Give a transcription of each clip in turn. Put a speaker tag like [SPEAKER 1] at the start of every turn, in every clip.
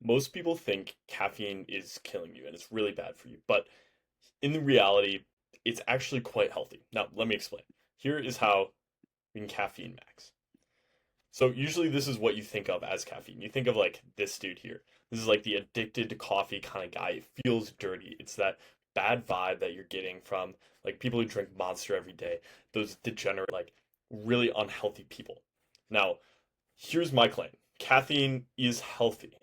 [SPEAKER 1] Most people think caffeine is killing you and it's really bad for you, but in reality, it's actually quite healthy. Now, let me explain. Here is how we can caffeine max. So, usually, this is what you think of as caffeine. You think of like this dude here. This is like the addicted to coffee kind of guy. It feels dirty. It's that bad vibe that you're getting from like people who drink Monster every day, those degenerate, like really unhealthy people. Now, here's my claim. Caffeine is healthy,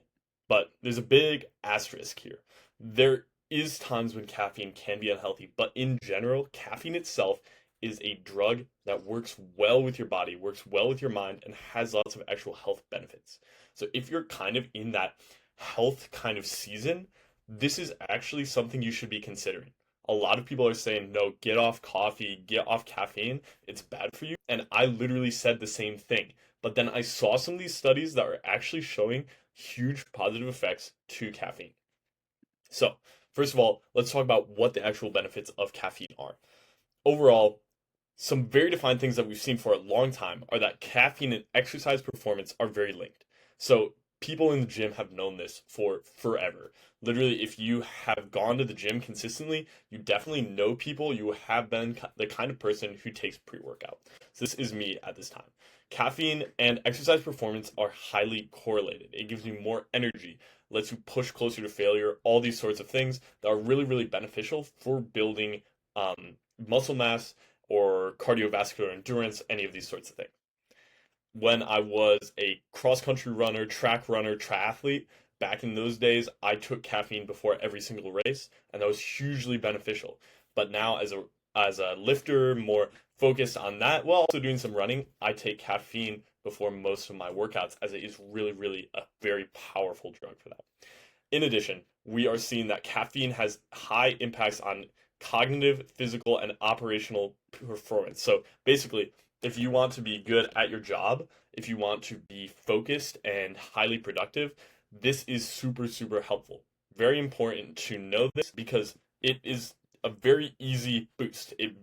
[SPEAKER 1] but there's a big asterisk here. There is times when caffeine can be unhealthy, but in general, caffeine itself is a drug that works well with your body, works well with your mind, and has lots of actual health benefits. So if you're kind of in that health kind of season, this is actually something you should be considering. A lot of people are saying, no, get off coffee, get off caffeine, it's bad for you. And I literally said the same thing. But then I saw some of these studies that are actually showing huge positive effects to caffeine. So, first of all, let's talk about what the actual benefits of caffeine are. Overall, some very defined things that we've seen for a long time are that caffeine and exercise performance are very linked. So, people in the gym have known this for forever. Literally, if you have gone to the gym consistently, you definitely know people. You have been the kind of person who takes pre workout. So, this is me at this time. Caffeine and exercise performance are highly correlated. It gives you more energy, lets you push closer to failure, all these sorts of things that are really, really beneficial for building muscle mass or cardiovascular endurance, any of these sorts of things. When I was a cross country runner, track runner, triathlete, back in those days, I took caffeine before every single race, and that was hugely beneficial. But now, as a lifter, more focused on that, while also doing some running, I take caffeine before most of my workouts, as it is really, really a very powerful drug for that. In addition, we are seeing that caffeine has high impacts on cognitive, physical, and operational performance. So basically, if you want to be good at your job, if you want to be focused and highly productive, this is super, super helpful. Very important to know this because it is a very easy boost. It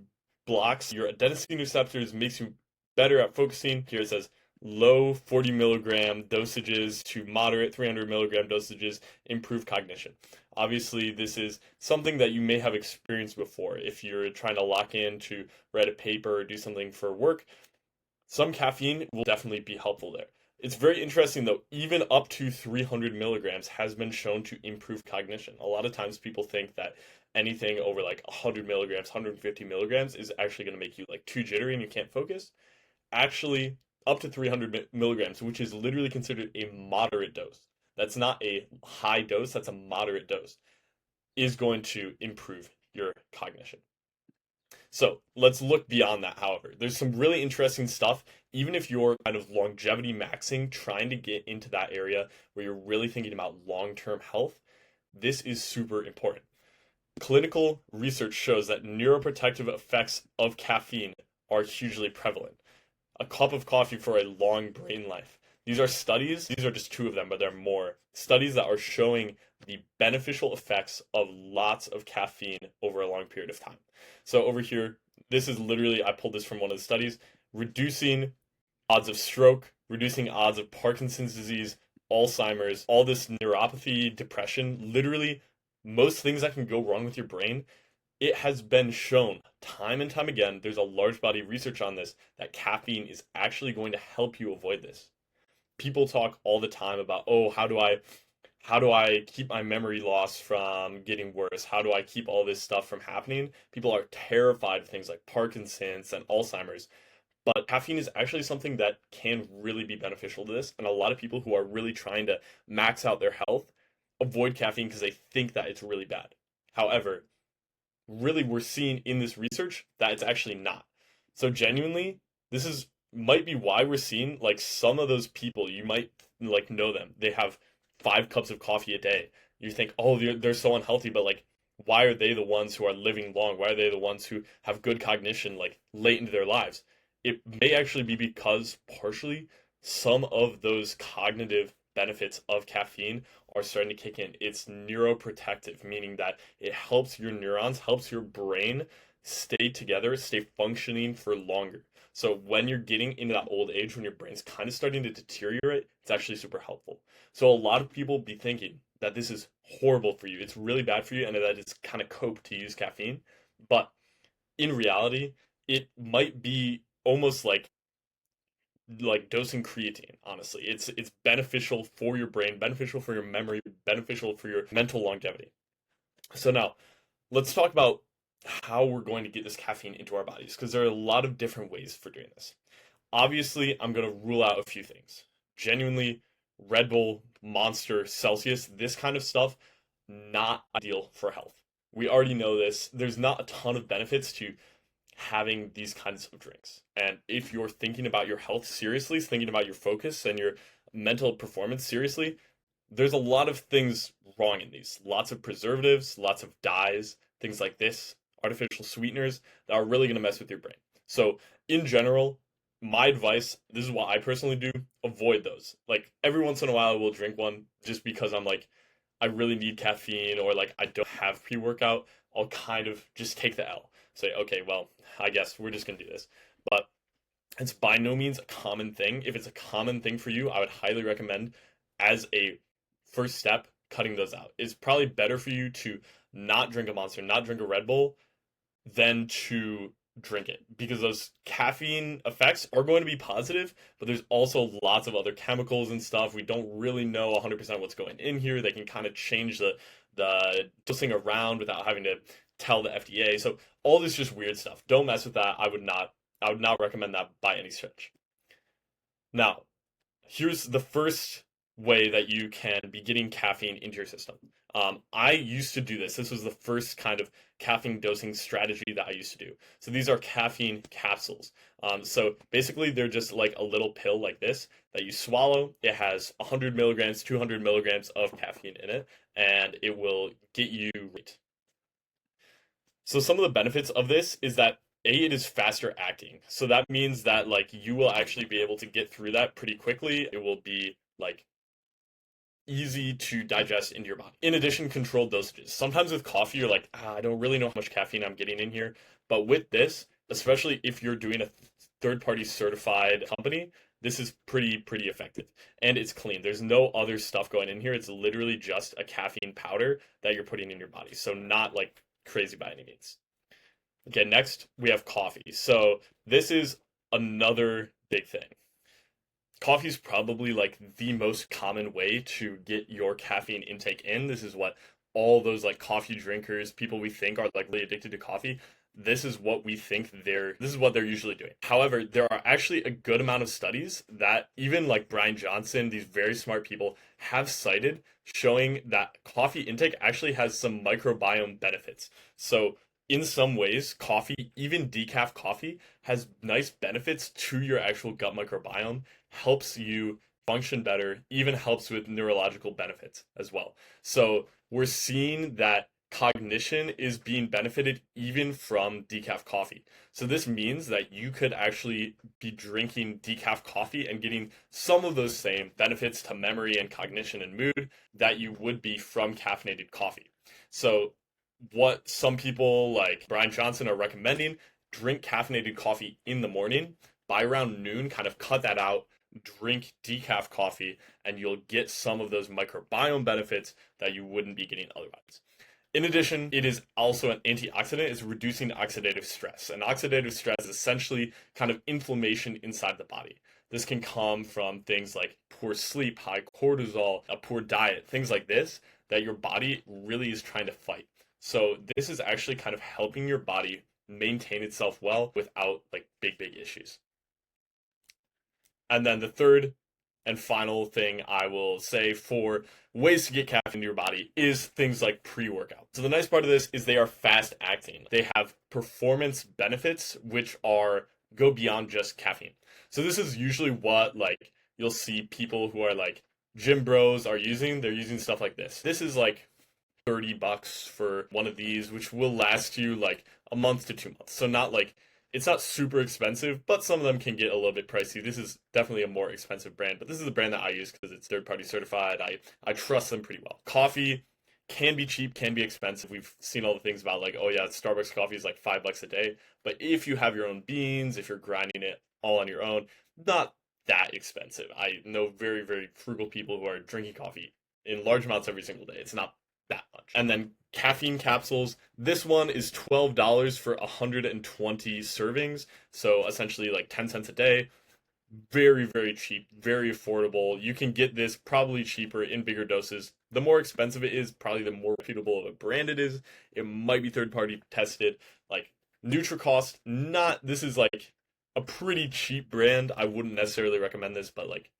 [SPEAKER 1] blocks your adenosine receptors, makes you better at focusing. Here it says low 40 milligram dosages to moderate 300 milligram dosages improve cognition. Obviously, this is something that you may have experienced before. If you're trying to lock in to write a paper or do something for work, some caffeine will definitely be helpful there. It's very interesting though, even up to 300 milligrams has been shown to improve cognition. A lot of times people think that anything over like 100 milligrams, 150 milligrams is actually going to make you like too jittery and you can't focus. Actually, up to 300 milligrams, which is literally considered a moderate dose. That's not a high dose, that's a moderate dose, is going to improve your cognition. So let's look beyond that, however. There's some really interesting stuff, even if you're kind of longevity maxing, trying to get into that area where you're really thinking about long term health. This is super important. Clinical research shows that neuroprotective effects of caffeine are hugely prevalent. A cup of coffee for a long brain life. These are studies, these are just two of them, but there are more studies that are showing the beneficial effects of lots of caffeine over a long period of time. So over here, this is literally, I pulled this from one of the studies, reducing odds of stroke, reducing odds of Parkinson's disease, Alzheimer's, all this neuropathy, depression, literally most things that can go wrong with your brain. It has been shown time and time again, there's a large body of research on this, that caffeine is actually going to help you avoid this. People talk all the time about, oh, how do I keep my memory loss from getting worse? How do I keep all this stuff from happening? People are terrified of things like Parkinson's and Alzheimer's. But caffeine is actually something that can really be beneficial to this. And a lot of people who are really trying to max out their health avoid caffeine because they think that it's really bad. However, really we're seeing in this research that it's actually not. So genuinely, this is might be why we're seeing like some of those people, you might like know them. They have 5 cups of coffee a day. You think, oh, they're so unhealthy, but like why are they the ones who are living long? Why are they the ones who have good cognition like late into their lives? It may actually be because partially some of those cognitive benefits of caffeine are starting to kick in. It's neuroprotective, meaning that it helps your neurons, helps your brain stay together, stay functioning for longer. So when you're getting into that old age, when your brain's kind of starting to deteriorate, it's actually super helpful. So a lot of people be thinking that this is horrible for you. It's really bad for you, and that it's kind of cope to use caffeine. But in reality, it might be almost like dosing creatine, honestly. It's beneficial for your brain, beneficial for your memory, beneficial for your mental longevity. So now, let's talk about how we're going to get this caffeine into our bodies because there are a lot of different ways for doing this. Obviously, I'm going to rule out a few things. Genuinely, Red Bull, Monster, Celsius, this kind of stuff, not ideal for health. We already know this. There's not a ton of benefits to having these kinds of drinks. And if you're thinking about your health seriously, thinking about your focus and your mental performance seriously, there's a lot of things wrong in these. Lots of preservatives, lots of dyes, things like this, artificial sweeteners that are really going to mess with your brain. So, in general, my advice, this is what I personally do, avoid those. Like every once in a while I will drink one just because I'm like I really need caffeine or like I don't have pre-workout. I'll kind of just take the L. Say, okay, well, I guess we're just gonna do this. But it's by no means a common thing. If it's a common thing for you, I would highly recommend as a first step cutting those out. It's probably better for you to not drink a Monster, not drink a Red Bull, than to drink it because those caffeine effects are going to be positive, but there's also lots of other chemicals and stuff. We don't really know 100% what's going in here. They can kind of change the dosing around without having to tell the FDA. So all this just weird stuff. Don't mess with that. I would not recommend that by any stretch. Now, here's the first way that you can be getting caffeine into your system. I used to do this. This was the first kind of caffeine dosing strategy that I used to do. So these are caffeine capsules. So basically, they're just like a little pill like this that you swallow. It has 100 milligrams, 200 milligrams of caffeine in it, and it will get you right. So some of the benefits of this is that it is faster acting. So that means that like you will actually be able to get through that pretty quickly. It will be like easy to digest into your body. In addition, controlled dosages. Sometimes with coffee, you're like, I don't really know how much caffeine I'm getting in here. But with this, especially if you're doing a third-party certified company, this is pretty effective. And it's clean. There's no other stuff going in here. It's literally just a caffeine powder that you're putting in your body. So not like crazy by any means. Okay, next we have coffee. So this is another big thing. Coffee is probably like the most common way to get your caffeine intake in. This is what all those like coffee drinkers, people we think are like really addicted to coffee, this is what they're usually doing. However, there are actually a good amount of studies that even like Brian Johnson, these very smart people have cited showing that coffee intake actually has some microbiome benefits. So in some ways, coffee, even decaf coffee, has nice benefits to your actual gut microbiome, helps you function better, even helps with neurological benefits as well. So we're seeing that cognition is being benefited even from decaf coffee. So this means that you could actually be drinking decaf coffee and getting some of those same benefits to memory and cognition and mood that you would be from caffeinated coffee. So what some people like Brian Johnson are recommending, drink caffeinated coffee in the morning. By around noon, kind of cut that out, drink decaf coffee, and you'll get some of those microbiome benefits that you wouldn't be getting otherwise. In addition, it is also an antioxidant. It's reducing oxidative stress. And oxidative stress is essentially kind of inflammation inside the body. This can come from things like poor sleep, high cortisol, a poor diet, things like this that your body really is trying to fight. So this is actually kind of helping your body maintain itself well without like big issues. And then the third and final thing I will say for ways to get caffeine into your body is things like pre-workout. So the nice part of this is they are fast acting. They have performance benefits which are go beyond just caffeine. So this is usually what like you'll see people who are like gym bros are using. They're using stuff like this. This is like $30 for one of these, which will last you like a month to 2 months. So not like it's not super expensive, but some of them can get a little bit pricey. This is definitely a more expensive brand, but this is the brand that I use because it's third party certified. I trust them pretty well. Coffee can be cheap, can be expensive. We've seen all the things about like, oh yeah, Starbucks coffee is like $5 a day. But if you have your own beans, if you're grinding it all on your own, not that expensive. I know very, very frugal people who are drinking coffee in large amounts every single day. It's not that much. And then caffeine capsules. This one is $12 for 120 servings. So essentially like 10 cents a day. Very, very cheap, very affordable. You can get this probably cheaper in bigger doses. The more expensive it is, probably the more reputable of a brand it is. It might be third party tested. Like NutriCost, not this is like a pretty cheap brand. I wouldn't necessarily recommend this, but like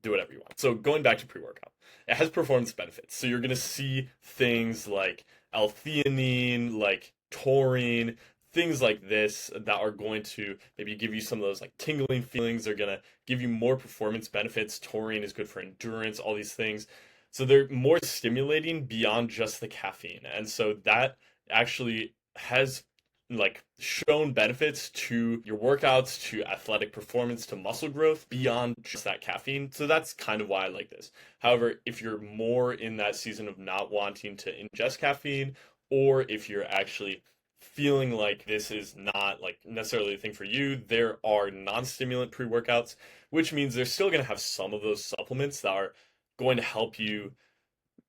[SPEAKER 1] do whatever you want. So going back to pre-workout, it has performance benefits. So you're gonna see things like L-theanine, like taurine, things like this that are going to maybe give you some of those like tingling feelings. They're gonna give you more performance benefits. Taurine is good for endurance, all these things. So they're more stimulating beyond just the caffeine. And so that actually has like shown benefits to your workouts, to athletic performance, to muscle growth beyond just that caffeine. So that's kind of why I like this. However, if you're more in that season of not wanting to ingest caffeine, or if you're actually feeling like this is not like necessarily a thing for you, there are non-stimulant pre-workouts, which means they're still going to have some of those supplements that are going to help you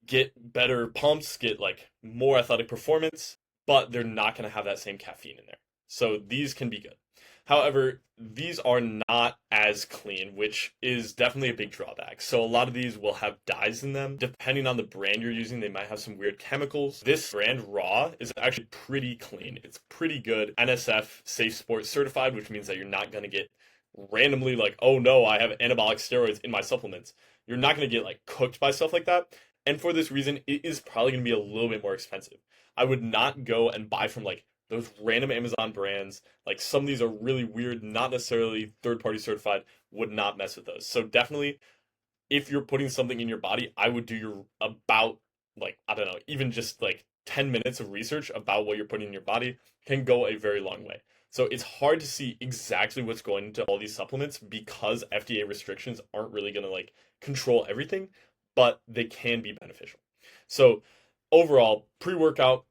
[SPEAKER 1] get better pumps, get like more athletic performance, but they're not going to have that same caffeine in there. So these can be good. However, these are not as clean, which is definitely a big drawback. So a lot of these will have dyes in them. Depending on the brand you're using, they might have some weird chemicals. This brand Raw is actually pretty clean. It's pretty good. NSF Safe Sport certified, which means that you're not going to get randomly like, oh no, I have anabolic steroids in my supplements. You're not going to get like cooked by stuff like that. And for this reason, it is probably going to be a little bit more expensive. I would not go and buy from like those random Amazon brands. Like some of these are really weird, not necessarily third party certified, would not mess with those. So definitely if you're putting something in your body, I would do your about like, I don't know, even just like 10 minutes of research about what you're putting in your body can go a very long way. So it's hard to see exactly what's going into all these supplements because FDA restrictions aren't really going to like control everything, but they can be beneficial. So overall, pre-workout,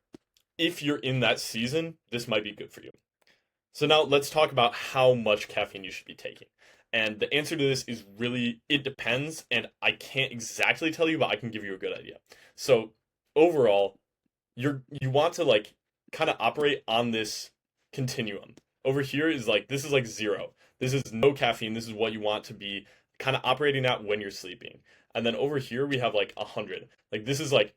[SPEAKER 1] if you're in that season, this might be good for you. So now let's talk about how much caffeine you should be taking. And the answer to this is really, it depends, and I can't exactly tell you, but I can give you a good idea. So overall, you want to like kind of operate on this continuum. Over here is like, this is like 0. This is no caffeine. This is what you want to be kind of operating at when you're sleeping. And then over here we have like 100. Like this is like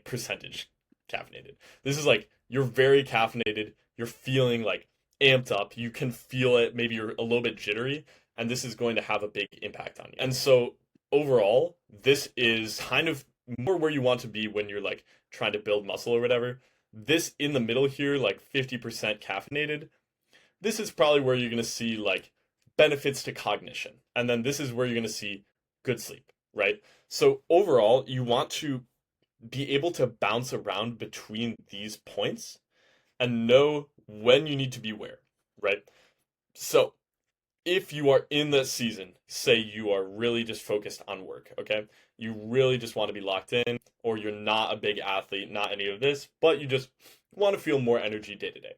[SPEAKER 1] percentage caffeinated. This is like you're very caffeinated, you're feeling like amped up, you can feel it, maybe you're a little bit jittery, and this is going to have a big impact on you. And so overall, this is kind of more where you want to be when you're like trying to build muscle or whatever. This in the middle here, like 50% caffeinated, this is probably where you're going to see like benefits to cognition. And then this is where you're going to see good sleep, right? So overall, you want to be able to bounce around between these points and know when you need to be where, right? So if you are in that season, say you are really just focused on work, okay? You really just want to be locked in, or you're not a big athlete, not any of this, but you just want to feel more energy day to day.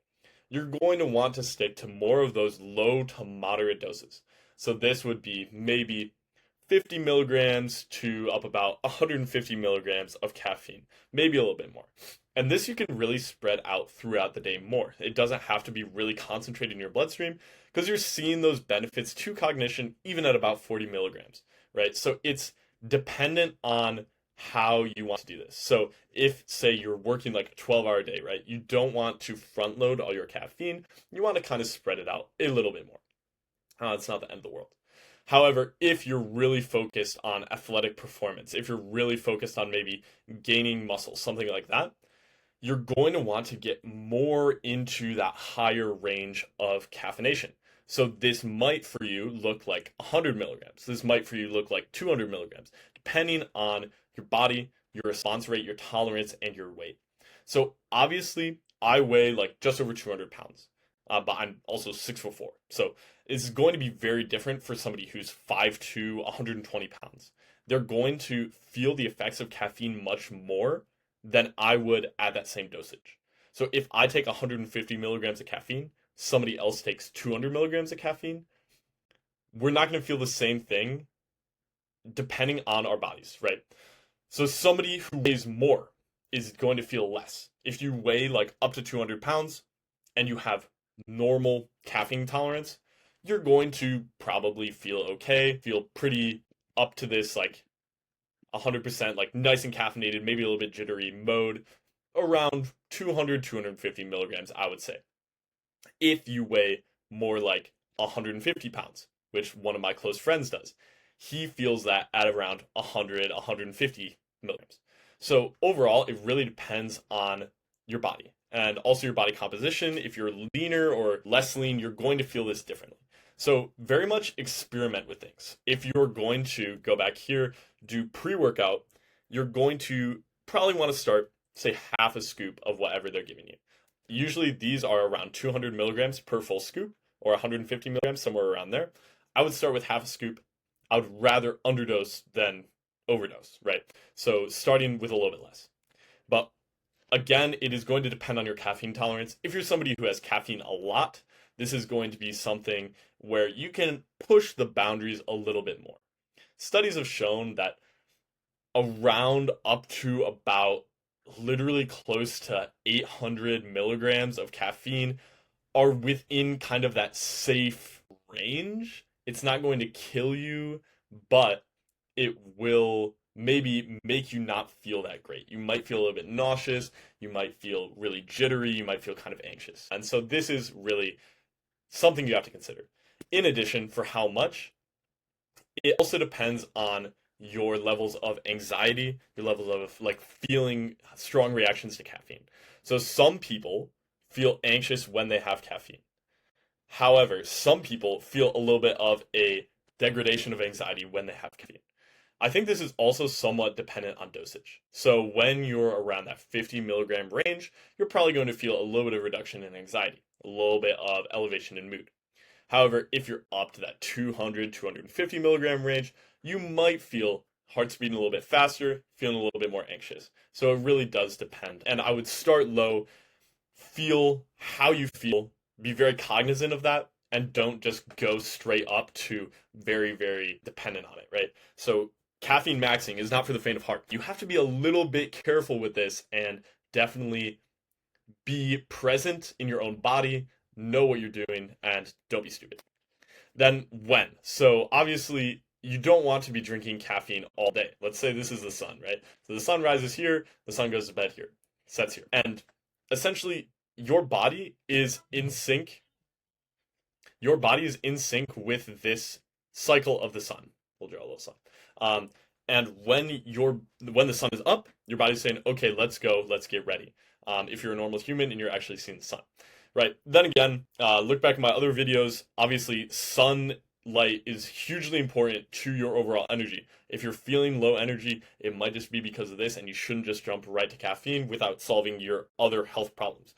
[SPEAKER 1] You're going to want to stick to more of those low to moderate doses. So this would be maybe 50 milligrams to up about 150 milligrams of caffeine, maybe a little bit more. And this you can really spread out throughout the day more. It doesn't have to be really concentrated in your bloodstream because you're seeing those benefits to cognition even at about 40 milligrams, right? So it's dependent on how you want to do this. So if, say, you're working like a 12-hour day, right? You don't want to front load all your caffeine. You want to kind of spread it out a little bit more. It's not the end of the world. However, if you're really focused on athletic performance, if you're really focused on maybe gaining muscle, something like that, you're going to want to get more into that higher range of caffeination. So this might for you look like 100 milligrams. This might for you look like 200 milligrams, depending on your body, your response rate, your tolerance, and your weight. So obviously, I weigh like just over 200 pounds, but I'm also 6'4". So it's going to be very different for somebody who's 5'2", 120 pounds. they're going to feel the effects of caffeine much more than I would at that same dosage. So if I take 150 milligrams of caffeine, somebody else takes 200 milligrams of caffeine, we're not going to feel the same thing depending on our bodies, right? So somebody who weighs more is going to feel less. If you weigh like up to 200 pounds and you have normal caffeine tolerance, you're going to probably feel okay, feel pretty up to this like 100% like nice and caffeinated, maybe a little bit jittery mode around 200, 250 milligrams, I would say. If you weigh more like 150 pounds, which one of my close friends does, he feels that at around 100, 150 milligrams. So overall, it really depends on your body and also your body composition. If you're leaner or less lean, you're going to feel this differently. So very much experiment with things. If you're going to go back here, do pre-workout, you're going to probably want to start, say, half a scoop of whatever they're giving you. Usually these are around 200 milligrams per full scoop or 150 milligrams, somewhere around there. I would start with half a scoop. I would rather underdose than overdose, right? So starting with a little bit less. But again, it is going to depend on your caffeine tolerance. If you're somebody who has caffeine a lot, this is going to be something where you can push the boundaries a little bit more. Studies have shown that around up to about literally close to 800 milligrams of caffeine are within kind of that safe range. It's not going to kill you, but it will maybe make you not feel that great. You might feel a little bit nauseous, you might feel really jittery, you might feel kind of anxious. And so this is really something you have to consider. In addition, for how much, it also depends on your levels of anxiety, your levels of like feeling strong reactions to caffeine. So some people feel anxious when they have caffeine. However, some people feel a little bit of a degradation of anxiety when they have caffeine. I think this is also somewhat dependent on dosage. So when you're around that 50 milligram range, you're probably going to feel a little bit of reduction in anxiety, a little bit of elevation in mood. However, if you're up to that 200, 250 milligram range, you might feel heart speeding a little bit faster, feeling a little bit more anxious. So it really does depend. And I would start low, feel how you feel, be very cognizant of that, and don't just go straight up to very, very dependent on it, right? So caffeine maxing is not for the faint of heart. You have to be a little bit careful with this and definitely be present in your own body, know what you're doing, and don't be stupid. Then when? So obviously you don't want to be drinking caffeine all day. Let's say this is the sun, right? So the sun rises here, the sun goes to bed here, sets here. And essentially your body is in sync. Your body is in sync with this cycle of the sun. We'll draw a little sun. And when the sun is up, your body's saying, okay, let's go, let's get ready. If you're a normal human and you're actually seeing the sun. Right. Then again, look back at my other videos. Obviously, sunlight is hugely important to your overall energy. If you're feeling low energy, it might just be because of this, and you shouldn't just jump right to caffeine without solving your other health problems.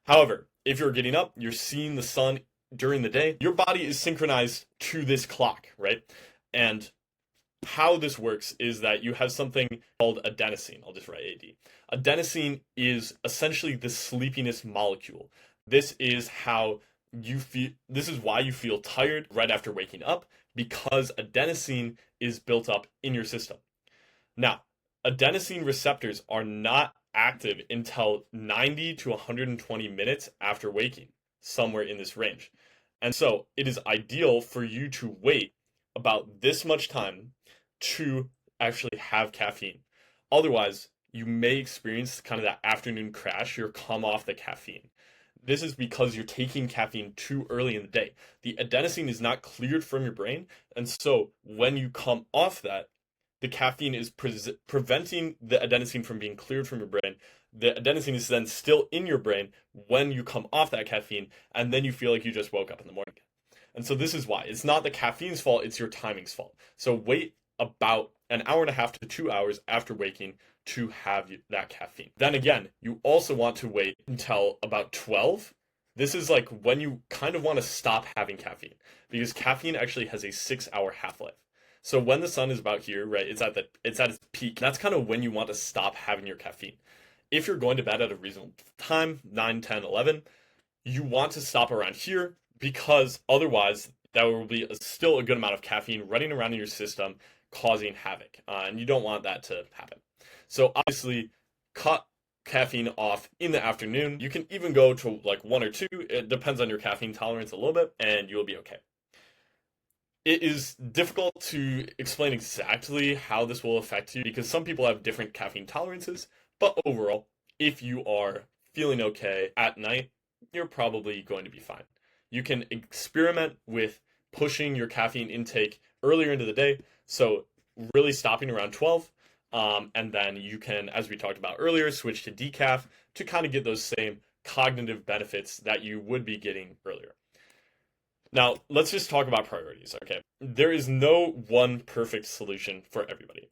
[SPEAKER 1] However, if you're getting up, you're seeing the sun during the day, your body is synchronized to this clock, right? And how this works is that you have something called adenosine. I'll just write AD. Adenosine is essentially the sleepiness molecule. This is how you feel. This is why you feel tired right after waking up, because adenosine is built up in your system. Now, adenosine receptors are not active until 90 to 120 minutes after waking, somewhere in this range. And so it is ideal for you to wait about this much time to actually have caffeine. Otherwise, you may experience kind of that afternoon crash, you'll come off the caffeine. This is because you're taking caffeine too early in the day. The adenosine is not cleared from your brain, and so when you come off that, the caffeine is preventing the adenosine from being cleared from your brain. The adenosine is then still in your brain when you come off that caffeine, and then you feel like you just woke up in the morning. And so this is why. It's not the caffeine's fault, it's your timing's fault. So wait about an hour and a half to 2 hours after waking to have that caffeine. Then again, you also want to wait until about 12. This is like when you kind of want to stop having caffeine, because caffeine actually has a 6-hour half-life. So when the sun is about here, right, it's at its peak. That's kind of when you want to stop having your caffeine. If you're going to bed at a reasonable time, 9, 10, 11, you want to stop around here because otherwise there will be still a good amount of caffeine running around in your system causing havoc. And you don't want that to happen. So obviously, cut caffeine off in the afternoon. You can even go to like 1 or 2. It depends on your caffeine tolerance a little bit, and you'll be okay. It is difficult to explain exactly how this will affect you because some people have different caffeine tolerances, but overall, if you are feeling okay at night, you're probably going to be fine. You can experiment with pushing your caffeine intake earlier into the day, so really stopping around 12, and then you can, as we talked about earlier, switch to decaf to kind of get those same cognitive benefits that you would be getting earlier. Now, let's just talk about priorities, okay? There is no one perfect solution for everybody.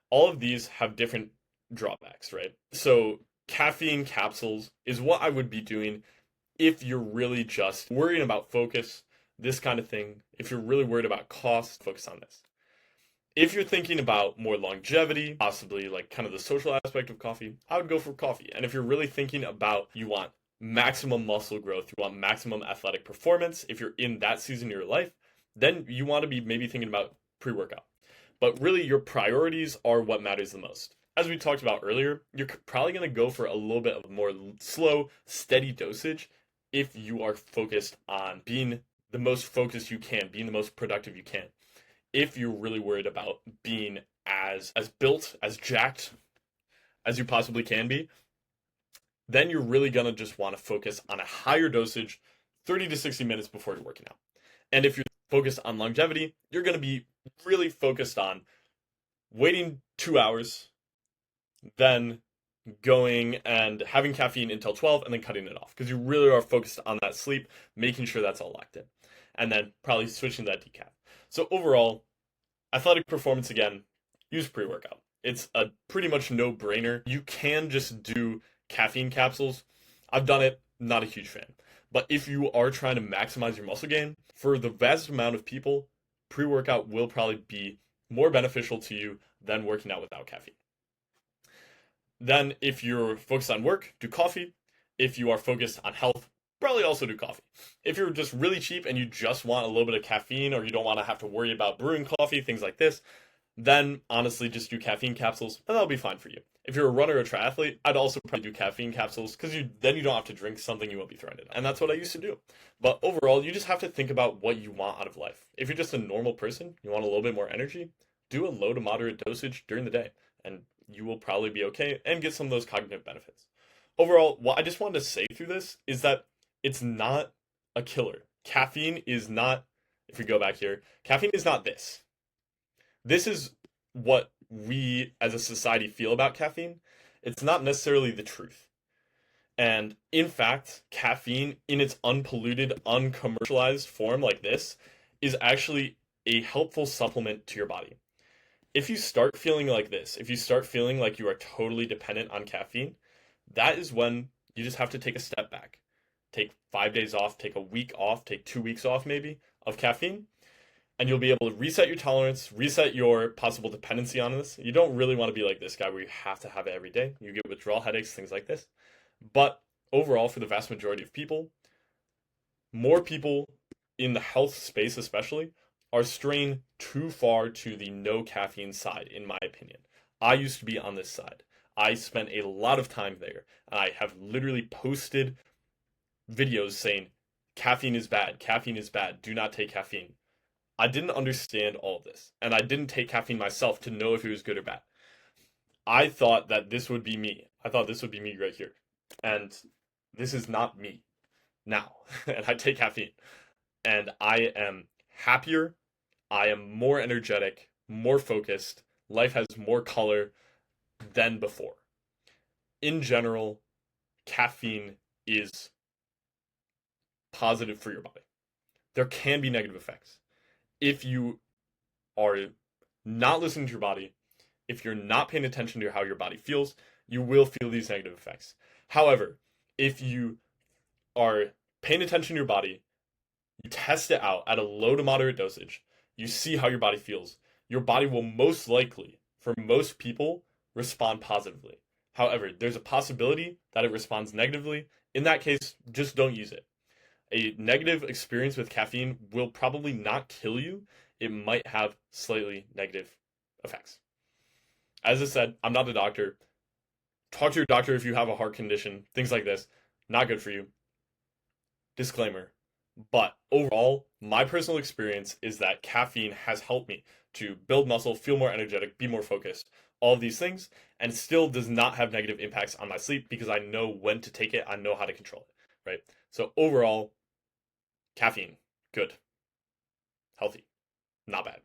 [SPEAKER 1] All of these have different drawbacks, right? So, caffeine capsules is what I would be doing if you're really just worrying about focus, this kind of thing. If you're really worried about cost, focus on this. If you're thinking about more longevity, possibly like kind of the social aspect of coffee, I would go for coffee. And if you're really thinking about you want maximum muscle growth, you want maximum athletic performance, if you're in that season of your life, then you want to be maybe thinking about pre-workout. But really your priorities are what matters the most. As we talked about earlier, you're probably going to go for a little bit of more slow, steady dosage if you are focused on being the most focused you can, being the most productive you can. If you're really worried about being as built, as jacked as you possibly can be, then you're really going to just want to focus on a higher dosage 30 to 60 minutes before you're working out. And if you're focused on longevity, you're going to be really focused on waiting 2 hours, then going and having caffeine until 12 and then cutting it off because you really are focused on that sleep, making sure that's all locked in. And then probably switching to that decaf. So overall, athletic performance again, use pre-workout. It's a pretty much no-brainer. You can just do caffeine capsules. I've done it, not a huge fan. But if you are trying to maximize your muscle gain, for the vast amount of people, pre-workout will probably be more beneficial to you than working out without caffeine. Then if you're focused on work, do coffee. If you are focused on health, probably also do coffee. If you're just really cheap and you just want a little bit of caffeine or you don't want to have to worry about brewing coffee, things like this, then honestly just do caffeine capsules and that'll be fine for you. If you're a runner or a triathlete, I'd also probably do caffeine capsules because then you don't have to drink something you won't be throwing in. And that's what I used to do. But overall, you just have to think about what you want out of life. If you're just a normal person, you want a little bit more energy, do a low to moderate dosage during the day and you will probably be okay and get some of those cognitive benefits. Overall, what I just wanted to say through this is that it's not a killer. Caffeine is not, if we go back here, caffeine is not this. This is what we as a society feel about caffeine. It's not necessarily the truth. And in fact, caffeine in its unpolluted, uncommercialized form like this is actually a helpful supplement to your body. If you start feeling like this, if you start feeling like you are totally dependent on caffeine, that is when you just have to take a step back. Take 5 days off, take a week off, take 2 weeks off maybe of caffeine, and you'll be able to reset your tolerance, reset your possible dependency on this. You don't really want to be like this guy where you have to have it every day. You get withdrawal headaches, things like this. But overall, for the vast majority of people, more people in the health space especially are straying too far to the no caffeine side, in my opinion. I used to be on this side. I spent a lot of time there. I have literally posted videos saying caffeine is bad, do not take caffeine. I didn't understand all of this, and I didn't take caffeine myself to know if it was good or bad. I thought that this would be me. I thought this would be me right here. And this is not me now. And I take caffeine. And I am happier. I am more energetic, more focused. Life has more color than before. In general, caffeine is positive for your body. There can be negative effects. If you are not listening to your body, if you're not paying attention to how your body feels, you will feel these negative effects. However, if you are paying attention to your body, you test it out at a low to moderate dosage, you see how your body feels, your body will most likely, for most people, respond positively. However, there's a possibility that it responds negatively. In that case, just don't use it. A negative experience with caffeine will probably not kill you. It might have slightly negative effects. As I said, I'm not a doctor. Talk to your doctor if you have a heart condition, things like this. Not good for you. Disclaimer. But overall, my personal experience is that caffeine has helped me to build muscle, feel more energetic, be more focused, all of these things, and still does not have negative impacts on my sleep because I know when to take it, I know how to control it, right? So overall, caffeine, good, healthy, not bad.